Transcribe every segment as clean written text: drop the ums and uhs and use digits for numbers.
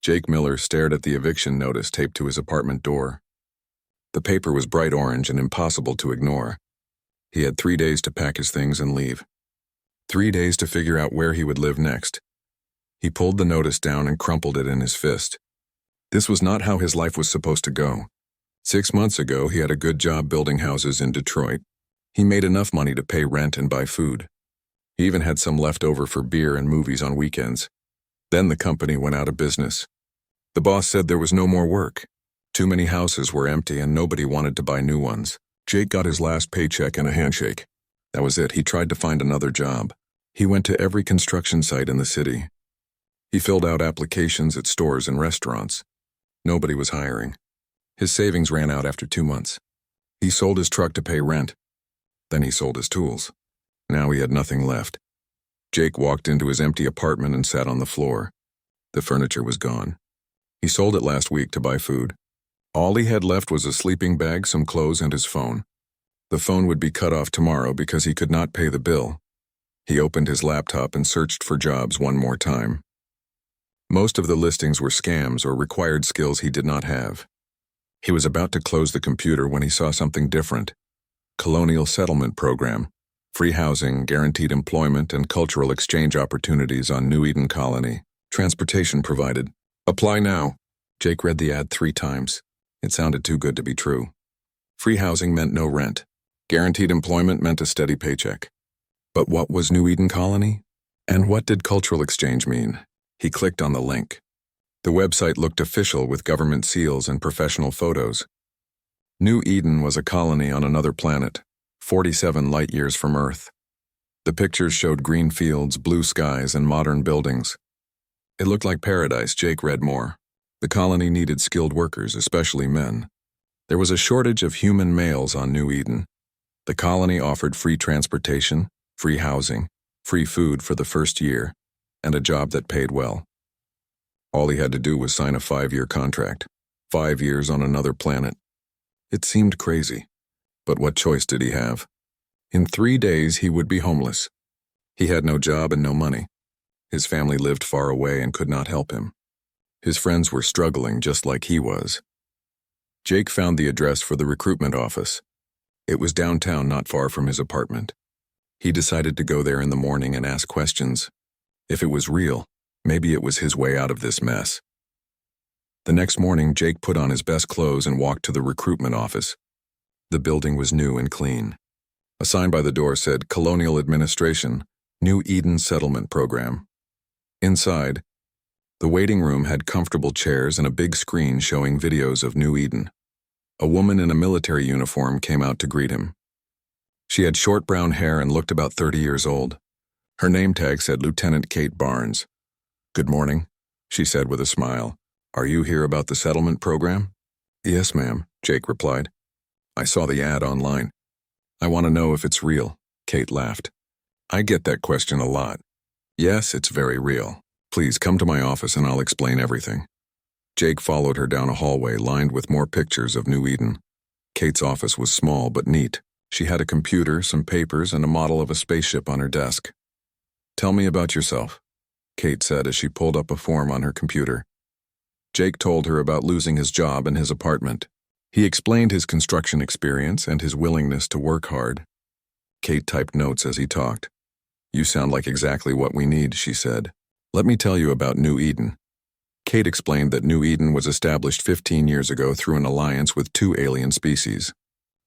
Jake Miller stared at the eviction notice taped to his apartment door. The paper was bright orange and impossible to ignore. He had 3 days to pack his things and leave. 3 days to figure out where he would live next. He pulled the notice down and crumpled it in his fist. This was not how his life was supposed to go. 6 months ago, he had a good job building houses in Detroit. He made enough money to pay rent and buy food. He even had some left over for beer and movies on weekends. Then the company went out of business. The boss said there was no more work. Too many houses were empty and nobody wanted to buy new ones. Jake got his last paycheck and a handshake. That was it. He tried to find another job. He went to every construction site in the city. He filled out applications at stores and restaurants. Nobody was hiring. His savings ran out after 2 months. He sold his truck to pay rent. Then he sold his tools. Now he had nothing left. Jake walked into his empty apartment and sat on the floor. The furniture was gone. He sold it last week to buy food. All he had left was a sleeping bag, some clothes, and his phone. The phone would be cut off tomorrow because he could not pay the bill. He opened his laptop and searched for jobs one more time. Most of the listings were scams or required skills he did not have. He was about to close the computer when he saw something different. Colonial Settlement Program, free housing, guaranteed employment, and cultural exchange opportunities on New Eden Colony. Transportation provided. Apply now. Jake read the ad 3 times. It sounded too good to be true. Free housing meant no rent. Guaranteed employment meant a steady paycheck. But what was New Eden Colony? And what did cultural exchange mean? He clicked on the link. The website looked official with government seals and professional photos. New Eden was a colony on another planet, 47 light-years from Earth. The pictures showed green fields, blue skies, and modern buildings. It looked like paradise. Jake read more. The colony needed skilled workers, especially men. There was a shortage of human males on New Eden. The colony offered free transportation, free housing, free food for the first year, and a job that paid well. All he had to do was sign a 5-year contract. 5 years on another planet. It seemed crazy, but what choice did he have? In 3 days, he would be homeless. He had no job and no money. His family lived far away and could not help him. His friends were struggling just like he was. Jake found the address for the recruitment office. It was downtown, not far from his apartment. He decided to go there in the morning and ask questions. If it was real, maybe it was his way out of this mess. The next morning, Jake put on his best clothes and walked to the recruitment office. The building was new and clean. A sign by the door said, Colonial Administration, New Eden Settlement Program. Inside, the waiting room had comfortable chairs and a big screen showing videos of New Eden. A woman in a military uniform came out to greet him. She had short brown hair and looked about 30 years old. Her name tag said Lieutenant Kate Barnes. Good morning, she said with a smile. Are you here about the settlement program? Yes, ma'am, Jake replied. I saw the ad online. I want to know if it's real, Kate laughed. I get that question a lot. Yes, it's very real. Please come to my office and I'll explain everything. Jake followed her down a hallway lined with more pictures of New Eden. Kate's office was small but neat. She had a computer, some papers, and a model of a spaceship on her desk. Tell me about yourself, Kate said as she pulled up a form on her computer. Jake told her about losing his job and his apartment. He explained his construction experience and his willingness to work hard. Kate typed notes as he talked. You sound like exactly what we need, she said. Let me tell you about New Eden. Kate explained that New Eden was established 15 years ago through an alliance with 2 alien species.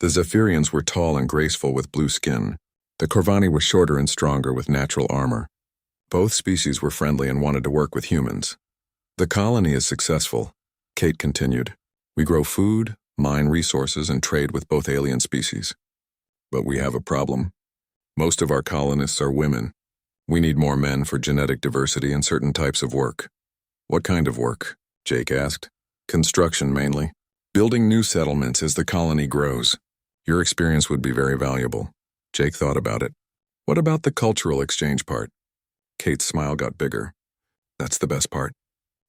The Zephyrians were tall and graceful with blue skin. The Corvani were shorter and stronger with natural armor. Both species were friendly and wanted to work with humans. The colony is successful, Kate continued. We grow food, mine resources, and trade with both alien species. But we have a problem. Most of our colonists are women. We need more men for genetic diversity and certain types of work. What kind of work? Jake asked. Construction mainly. Building new settlements as the colony grows. Your experience would be very valuable. Jake thought about it. What about the cultural exchange part? Kate's smile got bigger. That's the best part.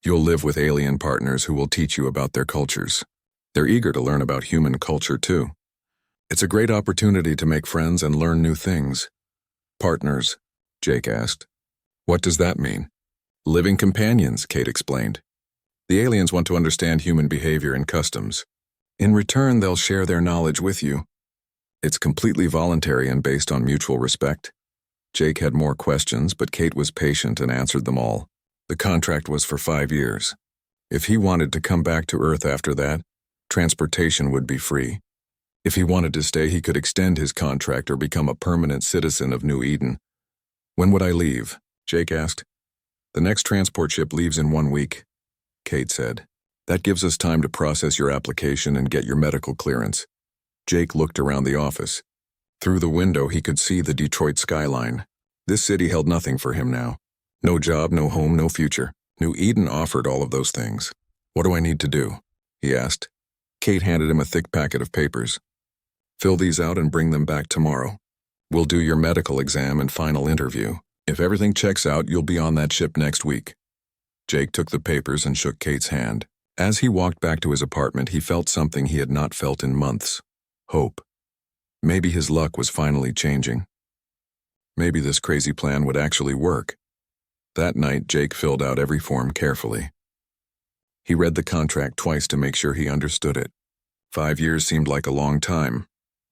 You'll live with alien partners who will teach you about their cultures. They're eager to learn about human culture too. It's a great opportunity to make friends and learn new things. Partners, Jake asked. What does that mean? Living companions, Kate explained. The aliens want to understand human behavior and customs. In return, they'll share their knowledge with you. It's completely voluntary and based on mutual respect. Jake had more questions, but Kate was patient and answered them all. The contract was for 5 years. If he wanted to come back to Earth after that, transportation would be free. If he wanted to stay, he could extend his contract or become a permanent citizen of New Eden. When would I leave? Jake asked. The next transport ship leaves in 1 week, Kate said. That gives us time to process your application and get your medical clearance. Jake looked around the office. Through the window, he could see the Detroit skyline. This city held nothing for him now. No job, no home, no future. New Eden offered all of those things. What do I need to do? He asked. Kate handed him a thick packet of papers. Fill these out and bring them back tomorrow. We'll do your medical exam and final interview. If everything checks out, you'll be on that ship next week. Jake took the papers and shook Kate's hand. As he walked back to his apartment, he felt something he had not felt in months. Hope. Maybe his luck was finally changing. Maybe this crazy plan would actually work. That night, Jake filled out every form carefully. He read the contract twice to make sure he understood it. 5 years seemed like a long time,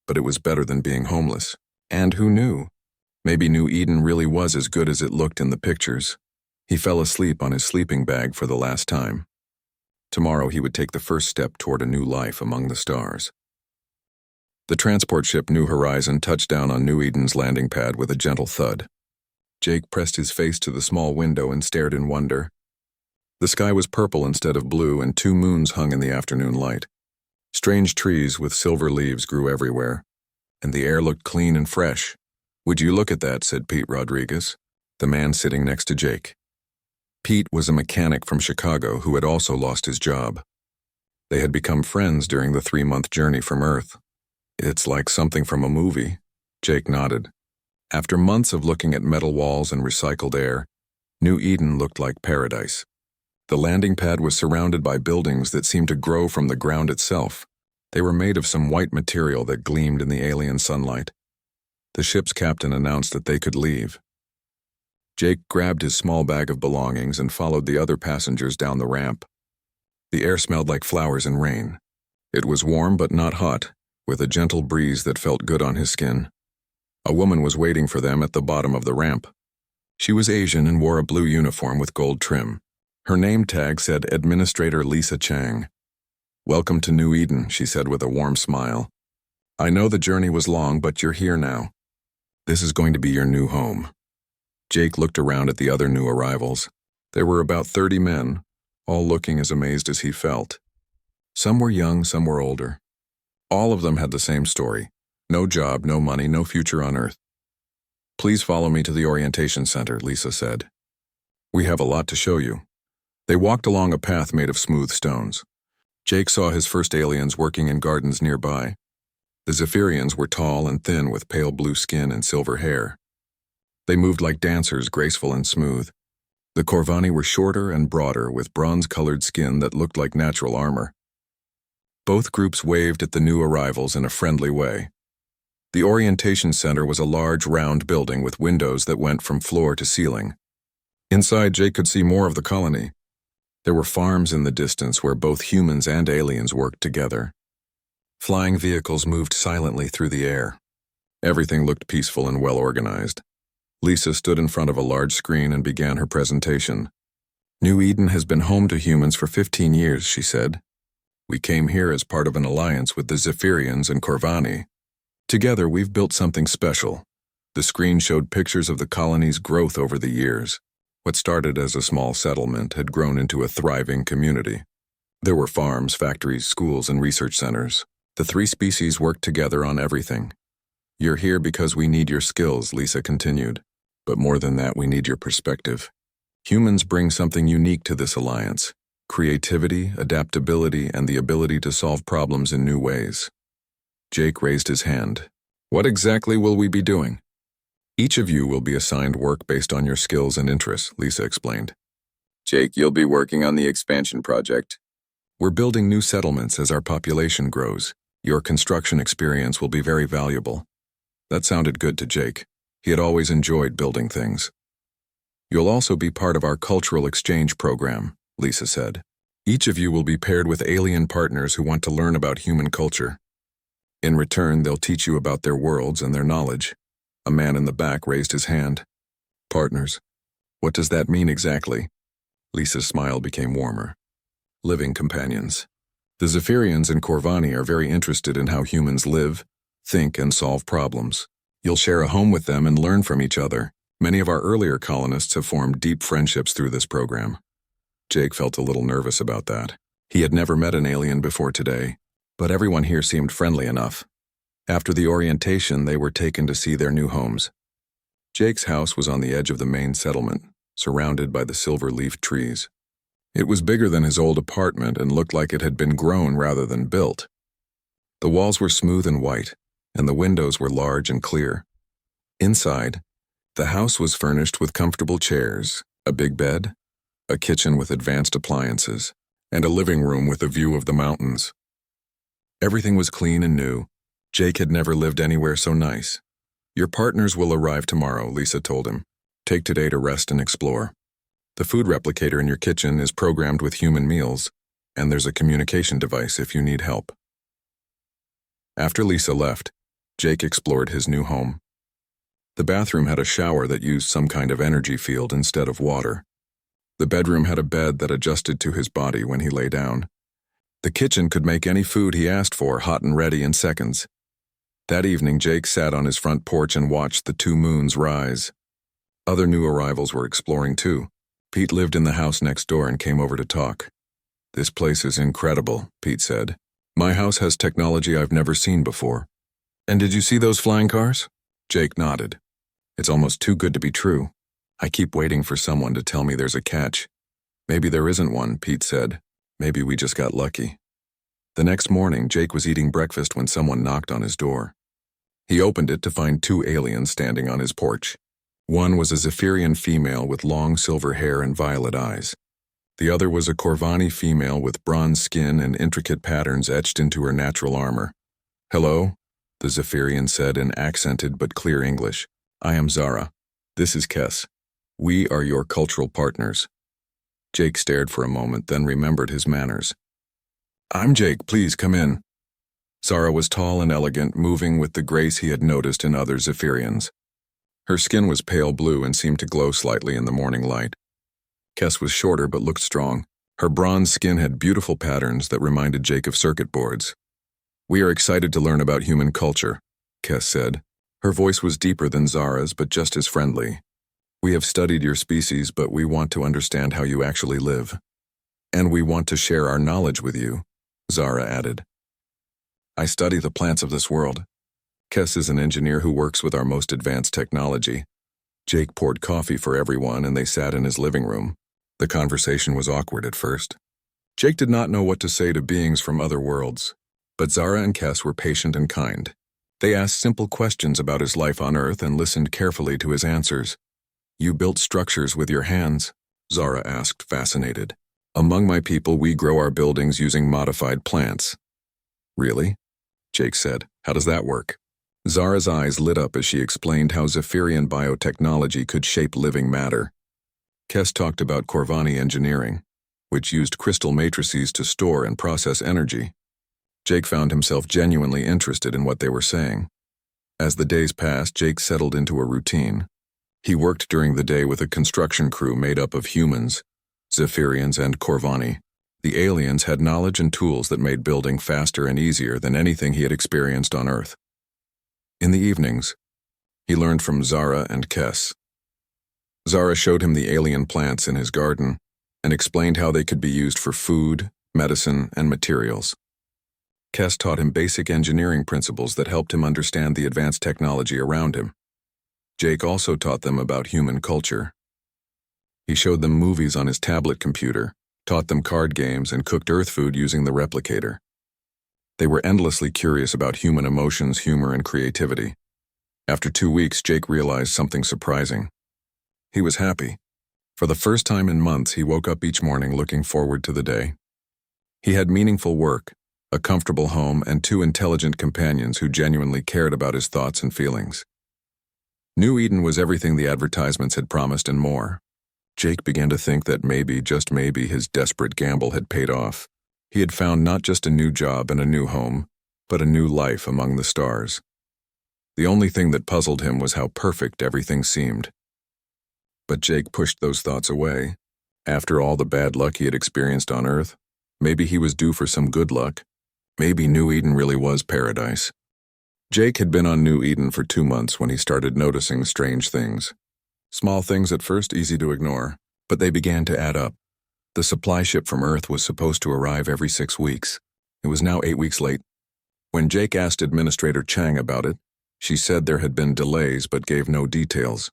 but it was better than being homeless. And who knew? Maybe New Eden really was as good as it looked in the pictures. He fell asleep on his sleeping bag for the last time. Tomorrow he would take the first step toward a new life among the stars. The transport ship New Horizon touched down on New Eden's landing pad with a gentle thud. Jake pressed his face to the small window and stared in wonder. The sky was purple instead of blue, and 2 moons hung in the afternoon light. Strange trees with silver leaves grew everywhere, and the air looked clean and fresh. Would you look at that, said Pete Rodriguez, the man sitting next to Jake. Pete was a mechanic from Chicago who had also lost his job. They had become friends during the 3-month journey from Earth. It's like something from a movie. Jake nodded. After months of looking at metal walls and recycled air, New Eden looked like paradise. The landing pad was surrounded by buildings that seemed to grow from the ground itself. They were made of some white material that gleamed in the alien sunlight. The ship's captain announced that they could leave. Jake grabbed his small bag of belongings and followed the other passengers down the ramp. The air smelled like flowers and rain. It was warm but not hot, with a gentle breeze that felt good on his skin. A woman was waiting for them at the bottom of the ramp. She was Asian and wore a blue uniform with gold trim. Her name tag said Administrator Lisa Chang. Welcome to New Eden, she said with a warm smile. I know the journey was long, but you're here now. This is going to be your new home. Jake looked around at the other new arrivals. There were about 30 men, all looking as amazed as he felt. Some were young, some were older. All of them had the same story. No job, no money, no future on Earth. Please follow me to the orientation center, Lisa said. We have a lot to show you. They walked along a path made of smooth stones. Jake saw his first aliens working in gardens nearby. The Zephyrians were tall and thin with pale blue skin and silver hair. They moved like dancers, graceful and smooth. The Corvani were shorter and broader with bronze-colored skin that looked like natural armor. Both groups waved at the new arrivals in a friendly way. The orientation center was a large, round building with windows that went from floor to ceiling. Inside, Jake could see more of the colony. There were farms in the distance where both humans and aliens worked together. Flying vehicles moved silently through the air. Everything looked peaceful and well-organized. Lisa stood in front of a large screen and began her presentation. New Eden has been home to humans for 15 years, she said. We came here as part of an alliance with the Zephyrians and Corvani. Together, we've built something special. The screen showed pictures of the colony's growth over the years. What started as a small settlement had grown into a thriving community. There were farms, factories, schools, and research centers. The 3 species worked together on everything. You're here because we need your skills, Lisa continued. But more than that, we need your perspective. Humans bring something unique to this alliance. Creativity, adaptability, and the ability to solve problems in new ways. Jake raised his hand. What exactly will we be doing? Each of you will be assigned work based on your skills and interests, Lisa explained. Jake, you'll be working on the expansion project. We're building new settlements as our population grows. Your construction experience will be very valuable. That sounded good to Jake. He had always enjoyed building things. You'll also be part of our cultural exchange program, Lisa said. Each of you will be paired with alien partners who want to learn about human culture. In return, they'll teach you about their worlds and their knowledge. A man in the back raised his hand. Partners. What does that mean exactly? Lisa's smile became warmer. Living companions. The Zephyrians and Corvani are very interested in how humans live, think, and solve problems. You'll share a home with them and learn from each other. Many of our earlier colonists have formed deep friendships through this program. Jake felt a little nervous about that. He had never met an alien before today, but everyone here seemed friendly enough. After the orientation, they were taken to see their new homes. Jake's house was on the edge of the main settlement, surrounded by the silver-leaf trees. It was bigger than his old apartment and looked like it had been grown rather than built. The walls were smooth and white, and the windows were large and clear. Inside, the house was furnished with comfortable chairs, a big bed, a kitchen with advanced appliances, and a living room with a view of the mountains. Everything was clean and new. Jake had never lived anywhere so nice. Your partners will arrive tomorrow, Lisa told him. Take today to rest and explore. The food replicator in your kitchen is programmed with human meals, and there's a communication device if you need help. After Lisa left, Jake explored his new home. The bathroom had a shower that used some kind of energy field instead of water. The bedroom had a bed that adjusted to his body when he lay down. The kitchen could make any food he asked for hot and ready in seconds. That evening, Jake sat on his front porch and watched the two moons rise. Other new arrivals were exploring too. Pete lived in the house next door and came over to talk. This place is incredible, Pete said. My house has technology I've never seen before. And did you see those flying cars? Jake nodded. It's almost too good to be true. I keep waiting for someone to tell me there's a catch. Maybe there isn't one, Pete said. Maybe we just got lucky. The next morning, Jake was eating breakfast when someone knocked on his door. He opened it to find two aliens standing on his porch. One was a Zephyrian female with long silver hair and violet eyes. The other was a Corvani female with bronze skin and intricate patterns etched into her natural armor. Hello, the Zephyrian said in accented but clear English. I am Zara. This is Kes. We are your cultural partners. Jake stared for a moment, then remembered his manners. I'm Jake, please come in. Zara was tall and elegant, moving with the grace he had noticed in other Zephyrians. Her skin was pale blue and seemed to glow slightly in the morning light. Kes was shorter but looked strong. Her bronze skin had beautiful patterns that reminded Jake of circuit boards. We are excited to learn about human culture, Kes said. Her voice was deeper than Zara's, but just as friendly. We have studied your species, but we want to understand how you actually live. And we want to share our knowledge with you, Zara added. I study the plants of this world. Kes is an engineer who works with our most advanced technology. Jake poured coffee for everyone and they sat in his living room. The conversation was awkward at first. Jake did not know what to say to beings from other worlds, but Zara and Kes were patient and kind. They asked simple questions about his life on Earth and listened carefully to his answers. You built structures with your hands? Zara asked, fascinated. Among my people, we grow our buildings using modified plants. Really? Jake said. How does that work? Zara's eyes lit up as she explained how Zephyrian biotechnology could shape living matter. Kes talked about Corvani engineering, which used crystal matrices to store and process energy. Jake found himself genuinely interested in what they were saying. As the days passed, Jake settled into a routine. He worked during the day with a construction crew made up of humans, Zephyrians, and Corvani. The aliens had knowledge and tools that made building faster and easier than anything he had experienced on Earth. In the evenings, he learned from Zara and Kes. Zara showed him the alien plants in his garden and explained how they could be used for food, medicine, and materials. Kes taught him basic engineering principles that helped him understand the advanced technology around him. Jake also taught them about human culture. He showed them movies on his tablet computer, taught them card games, and cooked Earth food using the replicator. They were endlessly curious about human emotions, humor, and creativity. After 2 weeks, Jake realized something surprising. He was happy. For the first time in months, he woke up each morning looking forward to the day. He had meaningful work, a comfortable home, and 2 intelligent companions who genuinely cared about his thoughts and feelings. New Eden was everything the advertisements had promised and more. Jake began to think that maybe, just maybe, his desperate gamble had paid off. He had found not just a new job and a new home, but a new life among the stars. The only thing that puzzled him was how perfect everything seemed. But Jake pushed those thoughts away. After all the bad luck he had experienced on Earth, maybe he was due for some good luck. Maybe New Eden really was paradise. Jake had been on New Eden for 2 months when he started noticing strange things. Small things at first easy to ignore, but they began to add up. The supply ship from Earth was supposed to arrive every 6 weeks. It was now 8 weeks late. When Jake asked Administrator Chang about it, she said there had been delays but gave no details.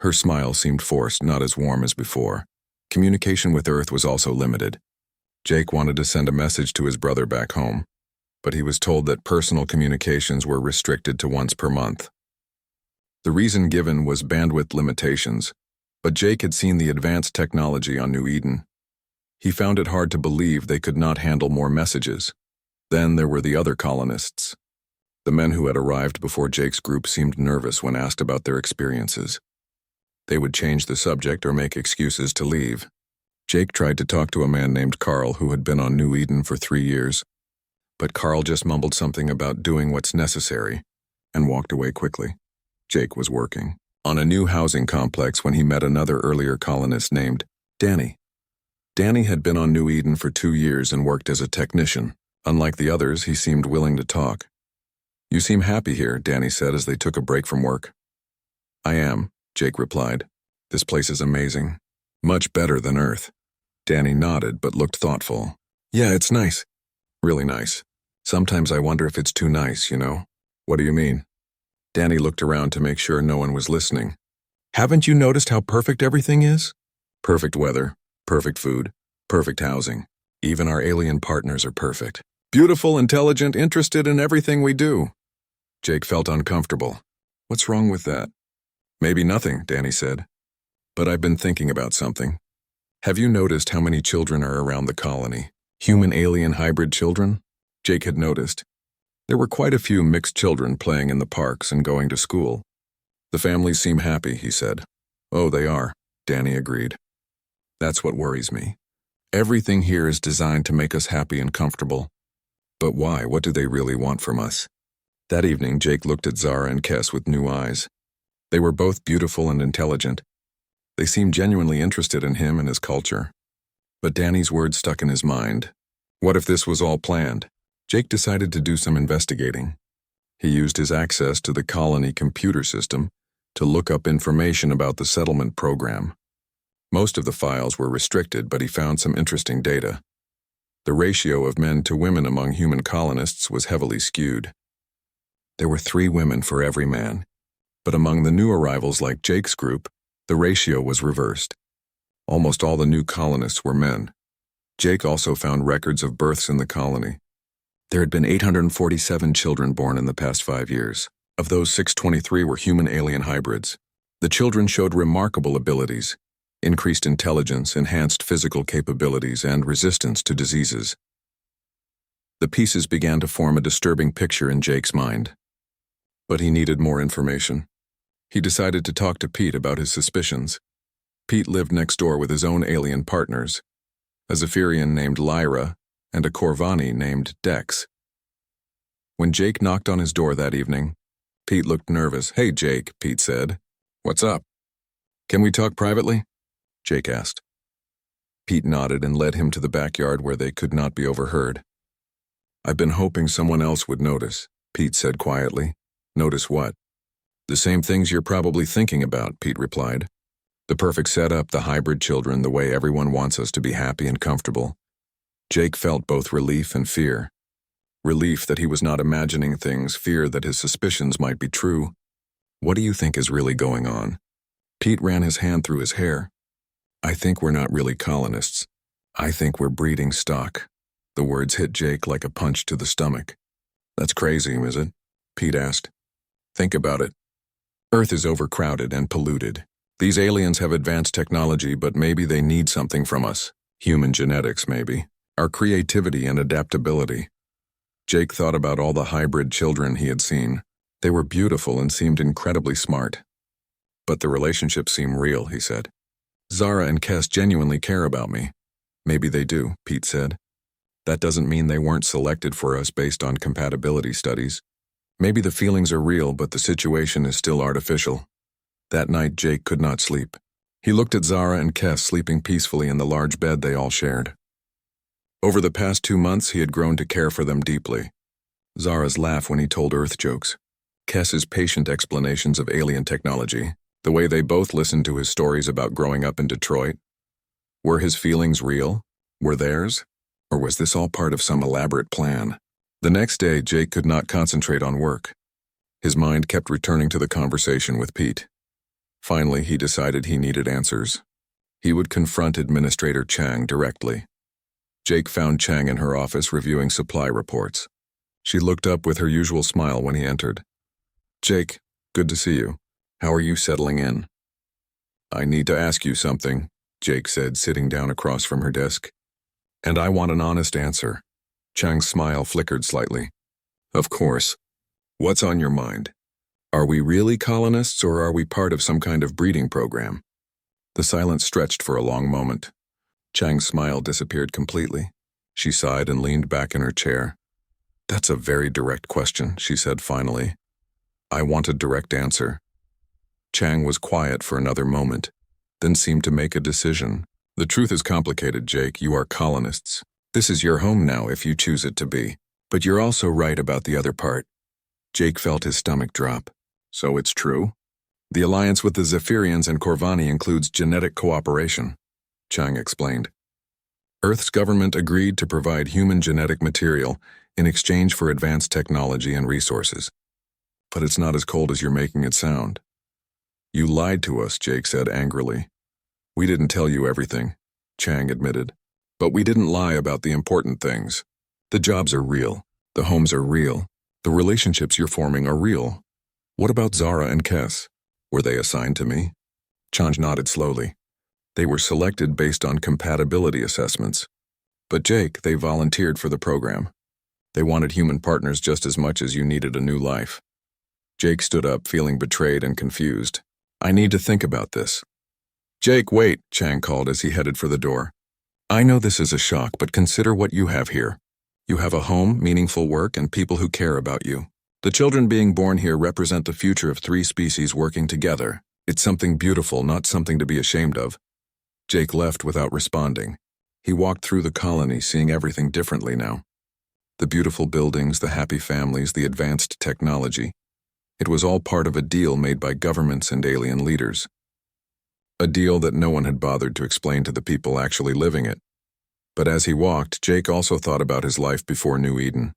Her smile seemed forced, not as warm as before. Communication with Earth was also limited. Jake wanted to send a message to his brother back home, but he was told that personal communications were restricted to once per month. The reason given was bandwidth limitations, but Jake had seen the advanced technology on New Eden. He found it hard to believe they could not handle more messages. Then there were the other colonists. The men who had arrived before Jake's group seemed nervous when asked about their experiences. They would change the subject or make excuses to leave. Jake tried to talk to a man named Carl who had been on New Eden for 3 years, but Carl just mumbled something about doing what's necessary and walked away quickly. Jake was working on a new housing complex when he met another earlier colonist named Danny. Danny had been on New Eden for 2 years and worked as a technician. Unlike the others, he seemed willing to talk. "You seem happy here," Danny said as they took a break from work. "I am," Jake replied. "This place is amazing. Much better than Earth." Danny nodded but looked thoughtful. "Yeah, it's nice. Really nice. Sometimes I wonder if it's too nice, you know?" "What do you mean?" Danny looked around to make sure no one was listening. "Haven't you noticed how perfect everything is? Perfect weather, perfect food, perfect housing. Even our alien partners are perfect. Beautiful, intelligent, interested in everything we do." Jake felt uncomfortable. "What's wrong with that?" "Maybe nothing," Danny said. "But I've been thinking about something. Have you noticed how many children are around the colony? Human-alien hybrid children?" Jake had noticed. There were quite a few mixed children playing in the parks and going to school. "The families seem happy," he said. "Oh, they are," Danny agreed. "That's what worries me. Everything here is designed to make us happy and comfortable. But why? What do they really want from us?" That evening, Jake looked at Zara and Kes with new eyes. They were both beautiful and intelligent. They seemed genuinely interested in him and his culture. But Danny's words stuck in his mind. What if this was all planned? Jake decided to do some investigating. He used his access to the colony computer system to look up information about the settlement program. Most of the files were restricted, but he found some interesting data. The ratio of men to women among human colonists was heavily skewed. There were 3 women for every man, but among the new arrivals like Jake's group, the ratio was reversed. Almost all the new colonists were men. Jake also found records of births in the colony. There had been 847 children born in the past 5 years. Of those, 623 were human-alien hybrids. The children showed remarkable abilities: increased intelligence, enhanced physical capabilities, and resistance to diseases. The pieces began to form a disturbing picture in Jake's mind. But he needed more information. He decided to talk to Pete about his suspicions. Pete lived next door with his own alien partners, a Zephyrian named Lyra and a Corvani named Dex. When Jake knocked on his door that evening, Pete looked nervous. "Hey, Jake," Pete said. "What's up?" "Can we talk privately?" Jake asked. Pete nodded and led him to the backyard where they could not be overheard. "I've been hoping someone else would notice," Pete said quietly. "Notice what?" "The same things you're probably thinking about," Pete replied. "The perfect setup, the hybrid children, the way everyone wants us to be happy and comfortable." Jake felt both relief and fear. Relief that he was not imagining things, fear that his suspicions might be true. "What do you think is really going on?" Pete ran his hand through his hair. "I think we're not really colonists. I think we're breeding stock." The words hit Jake like a punch to the stomach. "That's crazy, is it?" Pete asked. "Think about it. Earth is overcrowded and polluted. These aliens have advanced technology, but maybe they need something from us. Human genetics, maybe. Our creativity and adaptability." Jake thought about all the hybrid children he had seen. They were beautiful and seemed incredibly smart. "But the relationships seem real," he said. Zara and Kes genuinely care about me. Maybe they do, Pete said. That doesn't mean they weren't selected for us based on compatibility studies. Maybe the feelings are real, but the situation is still artificial. That night, Jake could not sleep. He looked at Zara and Kes sleeping peacefully in the large bed they all shared. Over the past 2 months, he had grown to care for them deeply. Zara's laugh when he told Earth jokes, Kes's patient explanations of alien technology, the way they both listened to his stories about growing up in Detroit. Were his feelings real? Were theirs? Or was this all part of some elaborate plan? The next day, Jake could not concentrate on work. His mind kept returning to the conversation with Pete. Finally, he decided he needed answers. He would confront Administrator Chang directly. Jake found Chang in her office reviewing supply reports. She looked up with her usual smile when he entered. Jake, good to see you. How are you settling in? I need to ask you something, Jake said, sitting down across from her desk. And I want an honest answer. Chang's smile flickered slightly. Of course. What's on your mind? Are we really colonists, or are we part of some kind of breeding program? The silence stretched for a long moment. Chang's smile disappeared completely. She sighed and leaned back in her chair. That's a very direct question, she said finally. I want a direct answer. Chang was quiet for another moment, then seemed to make a decision. The truth is complicated, Jake. You are colonists. This is your home now if you choose it to be. But you're also right about the other part. Jake felt his stomach drop. So it's true? The alliance with the Zephyrians and Corvani includes genetic cooperation, Chang explained. Earth's government agreed to provide human genetic material in exchange for advanced technology and resources. But it's not as cold as you're making it sound. You lied to us, Jake said angrily. We didn't tell you everything, Chang admitted. But we didn't lie about the important things. The jobs are real. The homes are real. The relationships you're forming are real. What about Zara and Kes? Were they assigned to me? Chang nodded slowly. They were selected based on compatibility assessments. But Jake, they volunteered for the program. They wanted human partners just as much as you needed a new life. Jake stood up, feeling betrayed and confused. I need to think about this. Jake, wait, Chang called as he headed for the door. I know this is a shock, but consider what you have here. You have a home, meaningful work, and people who care about you. The children being born here represent the future of 3 species working together. It's something beautiful, not something to be ashamed of. Jake left without responding. He walked through the colony, seeing everything differently now. The beautiful buildings, the happy families, the advanced technology. It was all part of a deal made by governments and alien leaders. A deal that no one had bothered to explain to the people actually living it. But as he walked, Jake also thought about his life before New Eden.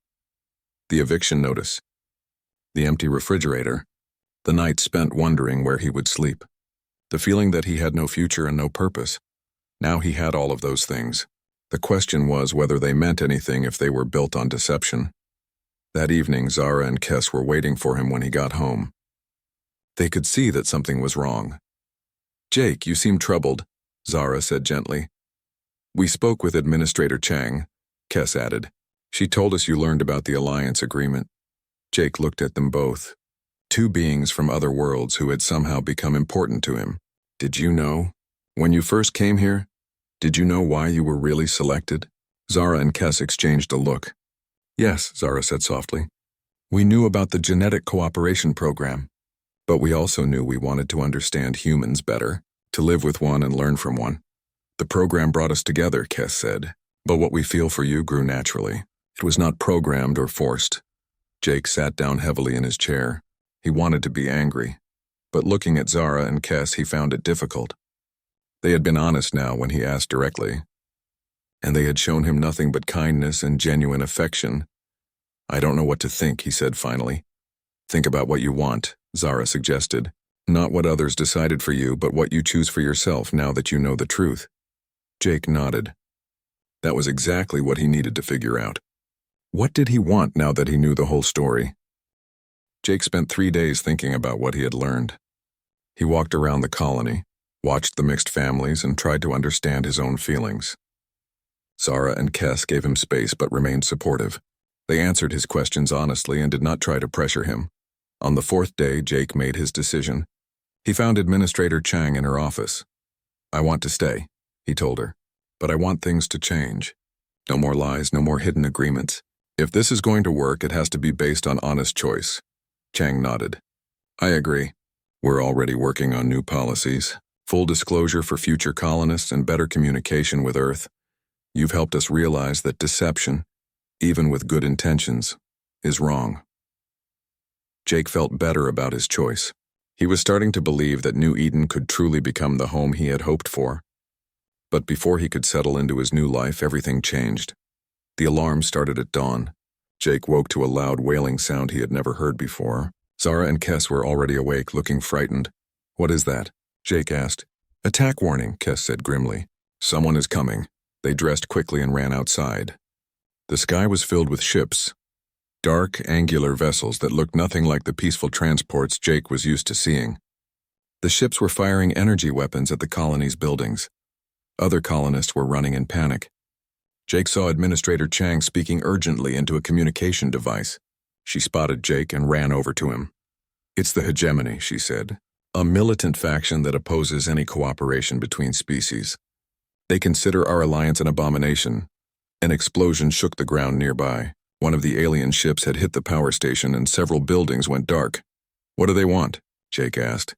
The eviction notice. The empty refrigerator. The night spent wondering where he would sleep. The feeling that he had no future and no purpose. Now he had all of those things. The question was whether they meant anything if they were built on deception. That evening, Zara and Kes were waiting for him when he got home. They could see that something was wrong. Jake, you seem troubled, Zara said gently. We spoke with Administrator Chang, Kes added. She told us you learned about the alliance agreement. Jake looked at them both. 2 beings from other worlds who had somehow become important to him. Did you know? When you first came here, did you know why you were really selected? Zara and Kes exchanged a look. Yes, Zara said softly. We knew about the genetic cooperation program. But we also knew we wanted to understand humans better, to live with one and learn from one. The program brought us together, Kes said. But what we feel for you grew naturally. It was not programmed or forced. Jake sat down heavily in his chair. He wanted to be angry. But looking at Zara and Kes, he found it difficult. They had been honest now when he asked directly. And they had shown him nothing but kindness and genuine affection. I don't know what to think, he said finally. Think about what you want, Zara suggested. Not what others decided for you, but what you choose for yourself now that you know the truth. Jake nodded. That was exactly what he needed to figure out. What did he want now that he knew the whole story? Jake spent 3 days thinking about what he had learned. He walked around the colony, watched the mixed families, and tried to understand his own feelings. Zara and Kes gave him space but remained supportive. They answered his questions honestly and did not try to pressure him. On the 4th day, Jake made his decision. He found Administrator Chang in her office. I want to stay, he told her. But I want things to change. No more lies, no more hidden agreements. If this is going to work, it has to be based on honest choice. Chang nodded. I agree. We're already working on new policies, full disclosure for future colonists and better communication with Earth. You've helped us realize that deception, even with good intentions, is wrong. Jake felt better about his choice. He was starting to believe that New Eden could truly become the home he had hoped for. But before he could settle into his new life, everything changed. The alarm started at dawn. Jake woke to a loud wailing sound he had never heard before. Zara and Kes were already awake, looking frightened. What is that? Jake asked. Attack warning, Kes said grimly. Someone is coming. They dressed quickly and ran outside. The sky was filled with ships. Dark, angular vessels that looked nothing like the peaceful transports Jake was used to seeing. The ships were firing energy weapons at the colony's buildings. Other colonists were running in panic. Jake saw Administrator Chang speaking urgently into a communication device. She spotted Jake and ran over to him. It's the hegemony, she said, a militant faction that opposes any cooperation between species. They consider our alliance an abomination. An explosion shook the ground nearby. One of the alien ships had hit the power station and several buildings went dark. What do they want? Jake asked.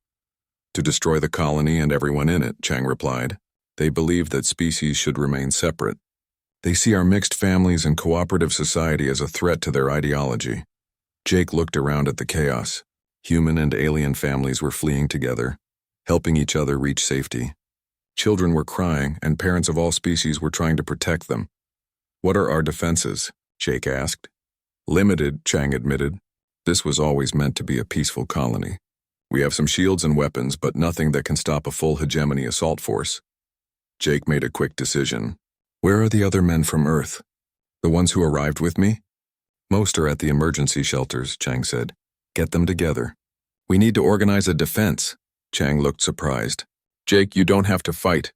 To destroy the colony and everyone in it, Chang replied. They believe that species should remain separate. They see our mixed families and cooperative society as a threat to their ideology. Jake looked around at the chaos. Human and alien families were fleeing together, helping each other reach safety. Children were crying, and parents of all species were trying to protect them. What are our defenses? Jake asked. Limited, Chang admitted. This was always meant to be a peaceful colony. We have some shields and weapons, but nothing that can stop a full hegemony assault force. Jake made a quick decision. Where are the other men from Earth? The ones who arrived with me? Most are at the emergency shelters, Chang said. Get them together. We need to organize a defense. Chang looked surprised. Jake, you don't have to fight.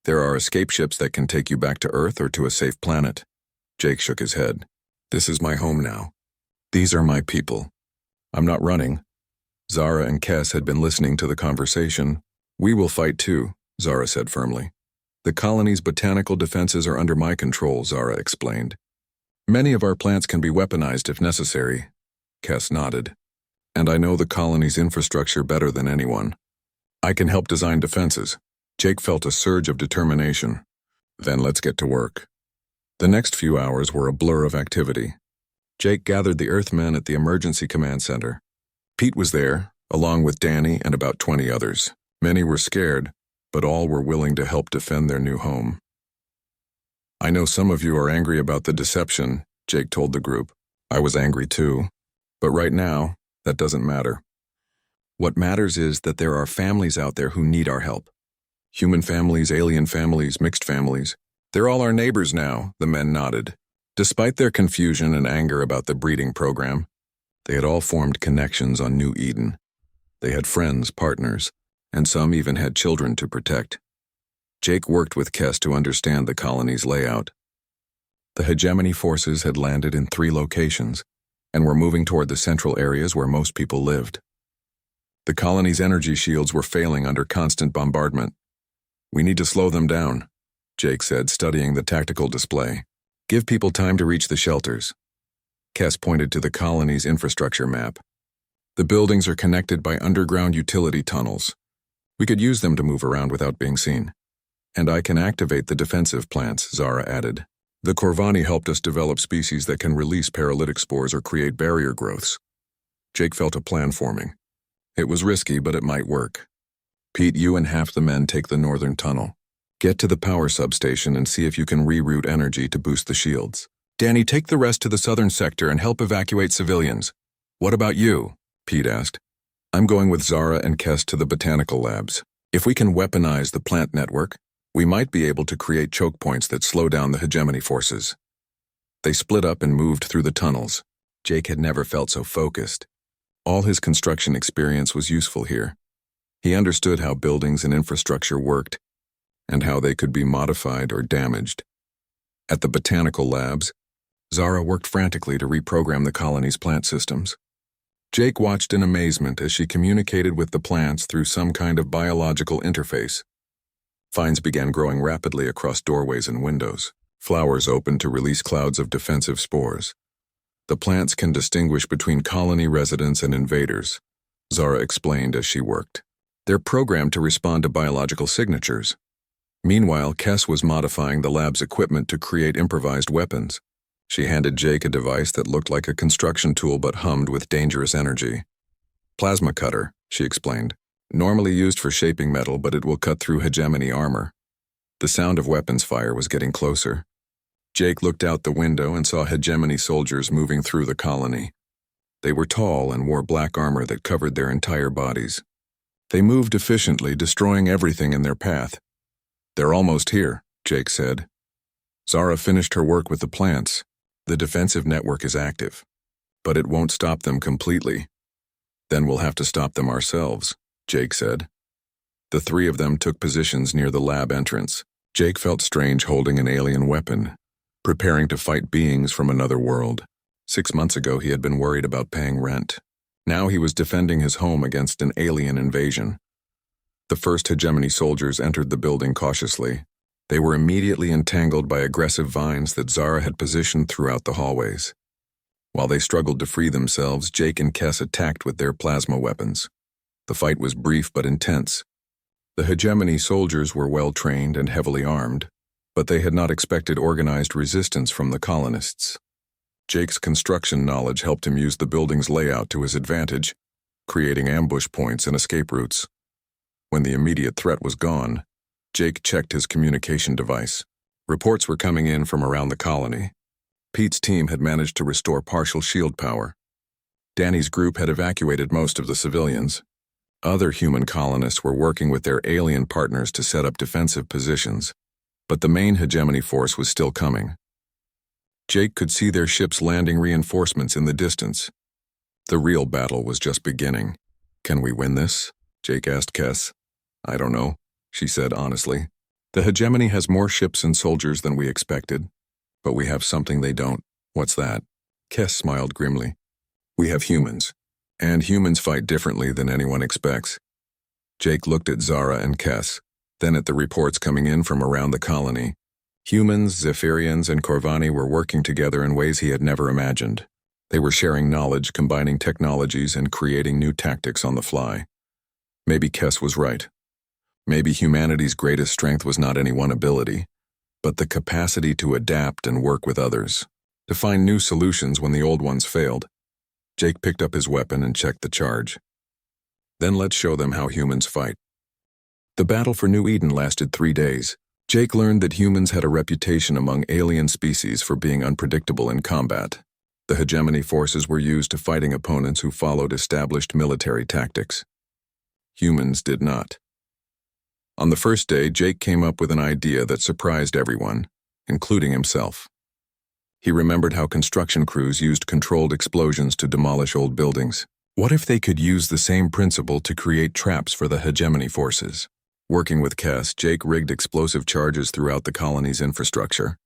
There are escape ships that can take you back to Earth or to a safe planet. Jake shook his head. This is my home now. These are my people. I'm not running. Zara and Kes had been listening to the conversation. We will fight too, Zara said firmly. The colony's botanical defenses are under my control, Zara explained. Many of our plants can be weaponized if necessary. Kes nodded. And I know the colony's infrastructure better than anyone. I can help design defenses. Jake felt a surge of determination. Then let's get to work. The next few hours were a blur of activity. Jake gathered the Earthmen at the emergency command center. Pete was there, along with Danny and about 20 others. Many were scared, but all were willing to help defend their new home. I know some of you are angry about the deception, Jake told the group. I was angry too. But right now, that doesn't matter. What matters is that there are families out there who need our help. Human families, alien families, mixed families. They're all our neighbors now, the men nodded. Despite their confusion and anger about the breeding program, they had all formed connections on New Eden. They had friends, partners, and some even had children to protect. Jake worked with Kes to understand the colony's layout. The hegemony forces had landed in 3 locations and were moving toward the central areas where most people lived. The colony's energy shields were failing under constant bombardment. We need to slow them down, Jake said, studying the tactical display. Give people time to reach the shelters. Kes pointed to the colony's infrastructure map. The buildings are connected by underground utility tunnels. We could use them to move around without being seen. And I can activate the defensive plants, Zara added. The Corvani helped us develop species that can release paralytic spores or create barrier growths. Jake felt a plan forming. It was risky, but it might work. Pete, you and half the men take the northern tunnel. Get to the power substation and see if you can reroute energy to boost the shields. Danny, take the rest to the southern sector and help evacuate civilians. What about you? Pete asked. I'm going with Zara and Kes to the botanical labs. If we can weaponize the plant network, we might be able to create choke points that slow down the hegemony forces. They split up and moved through the tunnels. Jake had never felt so focused. All his construction experience was useful here. He understood how buildings and infrastructure worked, and how they could be modified or damaged. At the botanical labs, Zara worked frantically to reprogram the colony's plant systems. Jake watched in amazement as she communicated with the plants through some kind of biological interface. Vines began growing rapidly across doorways and windows. Flowers opened to release clouds of defensive spores. The plants can distinguish between colony residents and invaders, Zara explained as she worked. They're programmed to respond to biological signatures. Meanwhile, Kess was modifying the lab's equipment to create improvised weapons. She handed Jake a device that looked like a construction tool but hummed with dangerous energy. Plasma cutter, she explained. Normally used for shaping metal, but it will cut through hegemony armor. The sound of weapons fire was getting closer. Jake looked out the window and saw hegemony soldiers moving through the colony. They were tall and wore black armor that covered their entire bodies. They moved efficiently, destroying everything in their path. They're almost here, Jake said. Zara finished her work with the plants. The defensive network is active, but it won't stop them completely. Then we'll have to stop them ourselves, Jake said. The three of them took positions near the lab entrance. Jake felt strange holding an alien weapon, preparing to fight beings from another world. 6 months ago, he had been worried about paying rent. Now he was defending his home against an alien invasion. The first hegemony soldiers entered the building cautiously. They were immediately entangled by aggressive vines that Zara had positioned throughout the hallways. While they struggled to free themselves, Jake and Kess attacked with their plasma weapons. The fight was brief but intense. The hegemony soldiers were well-trained and heavily armed, but they had not expected organized resistance from the colonists. Jake's construction knowledge helped him use the building's layout to his advantage, creating ambush points and escape routes. When the immediate threat was gone, Jake checked his communication device. Reports were coming in from around the colony. Pete's team had managed to restore partial shield power. Danny's group had evacuated most of the civilians. Other human colonists were working with their alien partners to set up defensive positions, but the main hegemony force was still coming. Jake could see their ships landing reinforcements in the distance. The real battle was just beginning. Can we win this? Jake asked Kess. I don't know, she said honestly. The hegemony has more ships and soldiers than we expected, but we have something they don't. What's that? Kess smiled grimly. We have humans, and humans fight differently than anyone expects. Jake looked at Zara and Kess, then at the reports coming in from around the colony. Humans, Zephyrians, and Corvani were working together in ways he had never imagined. They were sharing knowledge, combining technologies, and creating new tactics on the fly. Maybe Kess was right. Maybe humanity's greatest strength was not any one ability, but the capacity to adapt and work with others, to find new solutions when the old ones failed. Jake picked up his weapon and checked the charge. Then let's show them how humans fight. The battle for New Eden lasted 3 days. Jake learned that humans had a reputation among alien species for being unpredictable in combat. The hegemony forces were used to fighting opponents who followed established military tactics. Humans did not. On the first day, Jake came up with an idea that surprised everyone, including himself. He remembered how construction crews used controlled explosions to demolish old buildings. What if they could use the same principle to create traps for the hegemony forces? Working with Kess, Jake rigged explosive charges throughout the colony's infrastructure.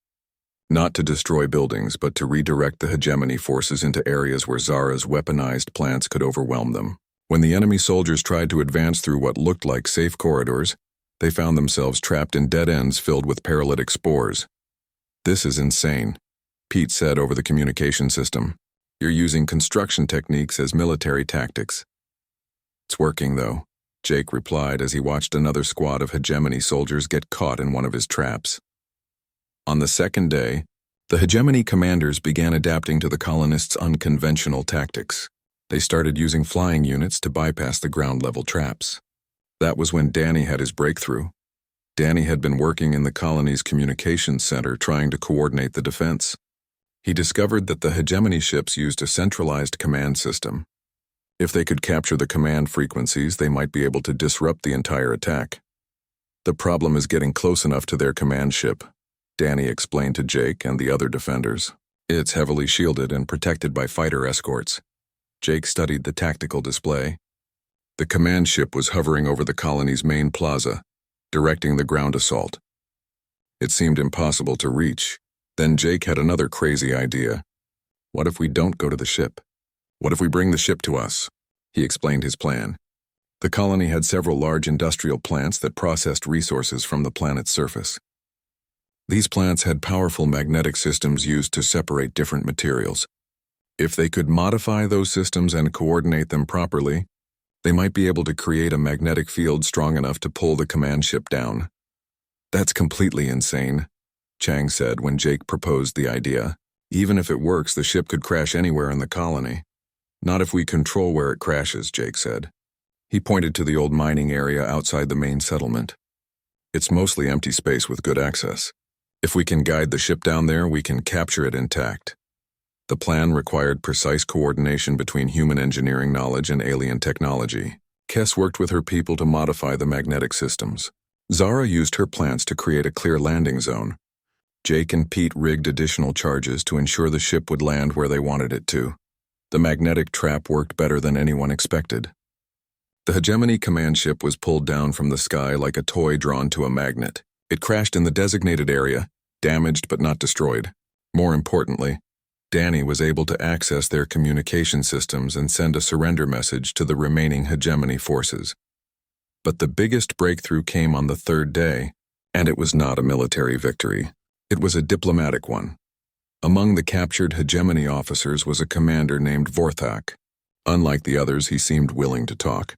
Not to destroy buildings, but to redirect the hegemony forces into areas where Zara's weaponized plants could overwhelm them. When the enemy soldiers tried to advance through what looked like safe corridors, they found themselves trapped in dead ends filled with paralytic spores. This is insane, Pete said over the communication system. You're using construction techniques as military tactics. It's working, though, Jake replied as he watched another squad of hegemony soldiers get caught in one of his traps. On the second day, the hegemony commanders began adapting to the colonists' unconventional tactics. They started using flying units to bypass the ground-level traps. That was when Danny had his breakthrough. Danny had been working in the colony's communications center trying to coordinate the defense. He discovered that the hegemony ships used a centralized command system. If they could capture the command frequencies, they might be able to disrupt the entire attack. The problem is getting close enough to their command ship, Danny explained to Jake and the other defenders. It's heavily shielded and protected by fighter escorts. Jake studied the tactical display. The command ship was hovering over the colony's main plaza, directing the ground assault. It seemed impossible to reach. Then Jake had another crazy idea. What if we don't go to the ship? What if we bring the ship to us? He explained his plan. The colony had several large industrial plants that processed resources from the planet's surface. These plants had powerful magnetic systems used to separate different materials. If they could modify those systems and coordinate them properly, they might be able to create a magnetic field strong enough to pull the command ship down. That's completely insane, Chang said when Jake proposed the idea. Even if it works, the ship could crash anywhere in the colony. Not if we control where it crashes, Jake said. He pointed to the old mining area outside the main settlement. It's mostly empty space with good access. If we can guide the ship down there, we can capture it intact. The plan required precise coordination between human engineering knowledge and alien technology. Kess worked with her people to modify the magnetic systems. Zara used her plants to create a clear landing zone. Jake and Pete rigged additional charges to ensure the ship would land where they wanted it to. The magnetic trap worked better than anyone expected. The hegemony command ship was pulled down from the sky like a toy drawn to a magnet. It crashed in the designated area, damaged but not destroyed. More importantly, Danny was able to access their communication systems and send a surrender message to the remaining hegemony forces. But the biggest breakthrough came on the third day, and it was not a military victory. It was a diplomatic one. Among the captured hegemony officers was a commander named Vorthak. Unlike the others, he seemed willing to talk.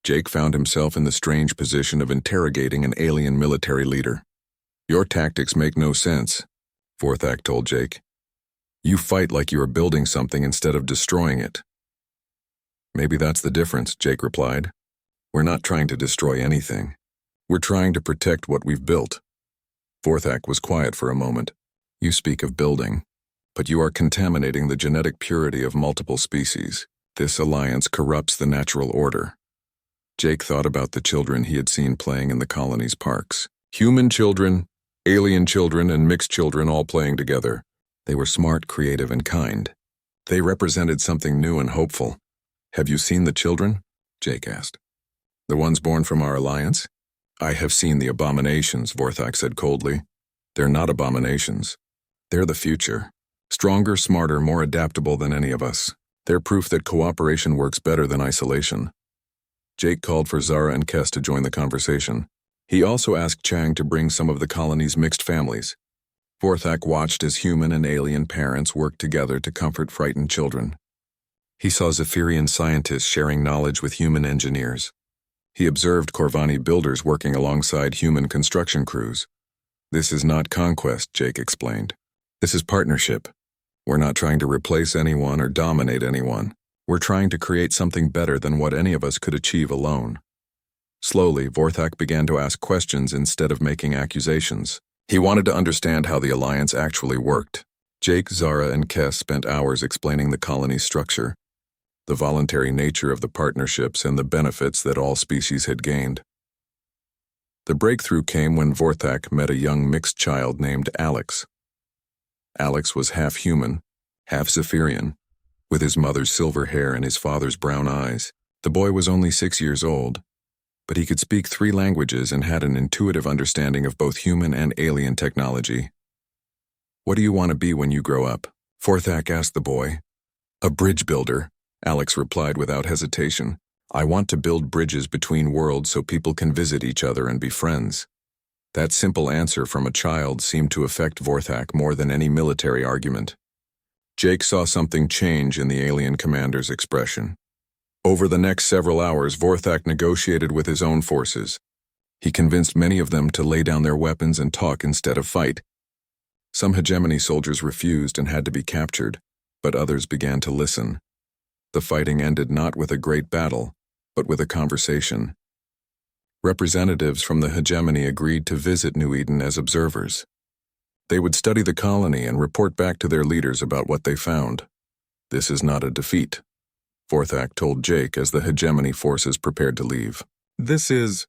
Jake found himself in the strange position of interrogating an alien military leader. "Your tactics make no sense," Vorthak told Jake. "You fight like you are building something instead of destroying it." "Maybe that's the difference," Jake replied. "We're not trying to destroy anything. We're trying to protect what we've built." Vorthak was quiet for a moment. "You speak of building, but you are contaminating the genetic purity of multiple species. This alliance corrupts the natural order." Jake thought about the children he had seen playing in the colony's parks. Human children, alien children, and mixed children all playing together. They were smart, creative, and kind. They represented something new and hopeful. "Have you seen the children?" Jake asked. "The ones born from our alliance?" "I have seen the abominations," Vorthak said coldly. "They're not abominations. They're the future. Stronger, smarter, more adaptable than any of us. They're proof that cooperation works better than isolation." Jake called for Zara and Kess to join the conversation. He also asked Chang to bring some of the colony's mixed families. Vorthak watched as human and alien parents worked together to comfort frightened children. He saw Zephyrian scientists sharing knowledge with human engineers. He observed Corvani builders working alongside human construction crews. "This is not conquest," Jake explained. "This is partnership. We're not trying to replace anyone or dominate anyone. We're trying to create something better than what any of us could achieve alone." Slowly, Vorthak began to ask questions instead of making accusations. He wanted to understand how the alliance actually worked. Jake, Zara, and Kess spent hours explaining the colony's structure, the voluntary nature of the partnerships, and the benefits that all species had gained. The breakthrough came when Vorthak met a young mixed child named Alex. Alex was half human, half Zephyrian, with his mother's silver hair and his father's brown eyes. The boy was only 6 years old, but he could speak 3 languages and had an intuitive understanding of both human and alien technology. "What do you want to be when you grow up?" Vorthak asked the boy. "A bridge builder," Alex replied without hesitation. "I want to build bridges between worlds so people can visit each other and be friends." That simple answer from a child seemed to affect Vorthak more than any military argument. Jake saw something change in the alien commander's expression. Over the next several hours, Vorthak negotiated with his own forces. He convinced many of them to lay down their weapons and talk instead of fight. Some hegemony soldiers refused and had to be captured, but others began to listen. The fighting ended not with a great battle, but with a conversation. Representatives from the hegemony agreed to visit New Eden as observers. They would study the colony and report back to their leaders about what they found. "This is not a defeat," Vorthak told Jake as the hegemony forces prepared to leave. "This is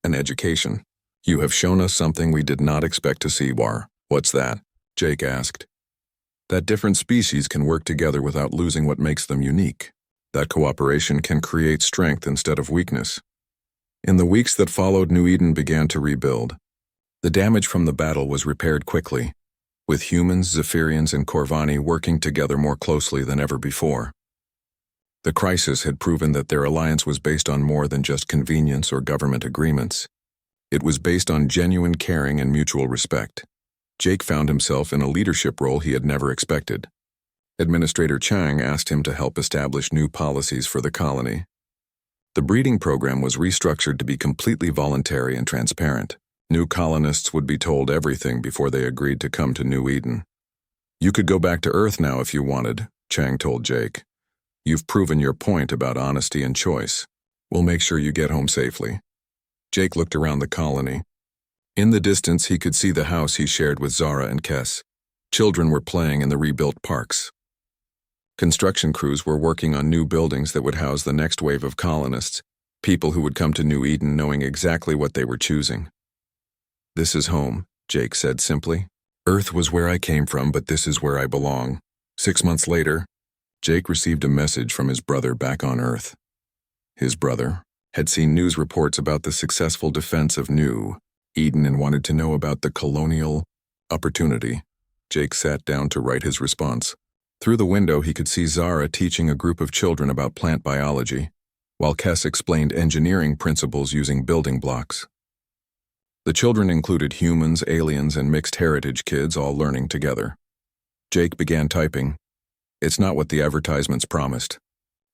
an education. You have shown us something we did not expect to see, War." "What's that?" Jake asked. "That different species can work together without losing what makes them unique. That cooperation can create strength instead of weakness." In the weeks that followed, New Eden began to rebuild. The damage from the battle was repaired quickly, with humans, Zephyrians, and Corvani working together more closely than ever before. The crisis had proven that their alliance was based on more than just convenience or government agreements. It was based on genuine caring and mutual respect. Jake found himself in a leadership role he had never expected. Administrator Chang asked him to help establish new policies for the colony. The breeding program was restructured to be completely voluntary and transparent. New colonists would be told everything before they agreed to come to New Eden. "You could go back to Earth now if you wanted," Chang told Jake. "You've proven your point about honesty and choice. We'll make sure you get home safely." Jake looked around the colony. In the distance, he could see the house he shared with Zara and Kes. Children were playing in the rebuilt parks. Construction crews were working on new buildings that would house the next wave of colonists, people who would come to New Eden knowing exactly what they were choosing. "This is home," Jake said simply. "Earth was where I came from, but this is where I belong." 6 months later, Jake received a message from his brother back on Earth. His brother had seen news reports about the successful defense of New Eden and wanted to know about the colonial opportunity. Jake sat down to write his response. Through the window, he could see Zara teaching a group of children about plant biology, while Kes explained engineering principles using building blocks. The children included humans, aliens, and mixed heritage kids all learning together. Jake began typing. "It's not what the advertisements promised.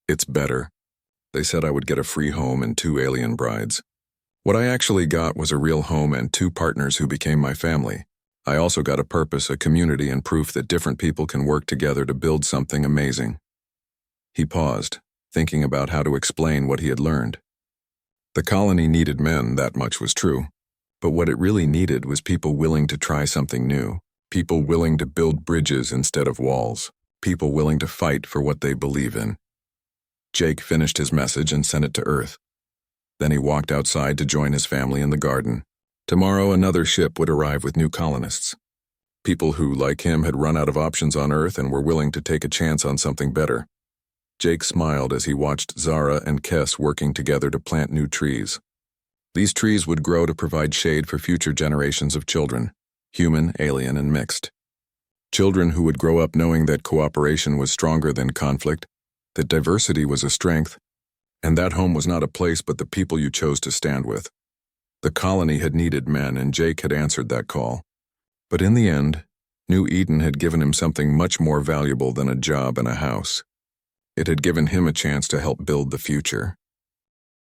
It's better. They said I would get a free home and 2 alien brides. What I actually got was a real home and 2 partners who became my family. I also got a purpose, a community, and proof that different people can work together to build something amazing." He paused, thinking about how to explain what he had learned. The colony needed men, that much was true. But what it really needed was people willing to try something new, people willing to build bridges instead of walls, people willing to fight for what they believe in. Jake finished his message and sent it to Earth. Then he walked outside to join his family in the garden. Tomorrow another ship would arrive with new colonists. People who, like him, had run out of options on Earth and were willing to take a chance on something better. Jake smiled as he watched Zara and Kes working together to plant new trees. These trees would grow to provide shade for future generations of children, human, alien, and mixed. Children who would grow up knowing that cooperation was stronger than conflict, that diversity was a strength, and that home was not a place but the people you chose to stand with. The colony had needed men, and Jake had answered that call. But in the end, New Eden had given him something much more valuable than a job and a house. It had given him a chance to help build the future.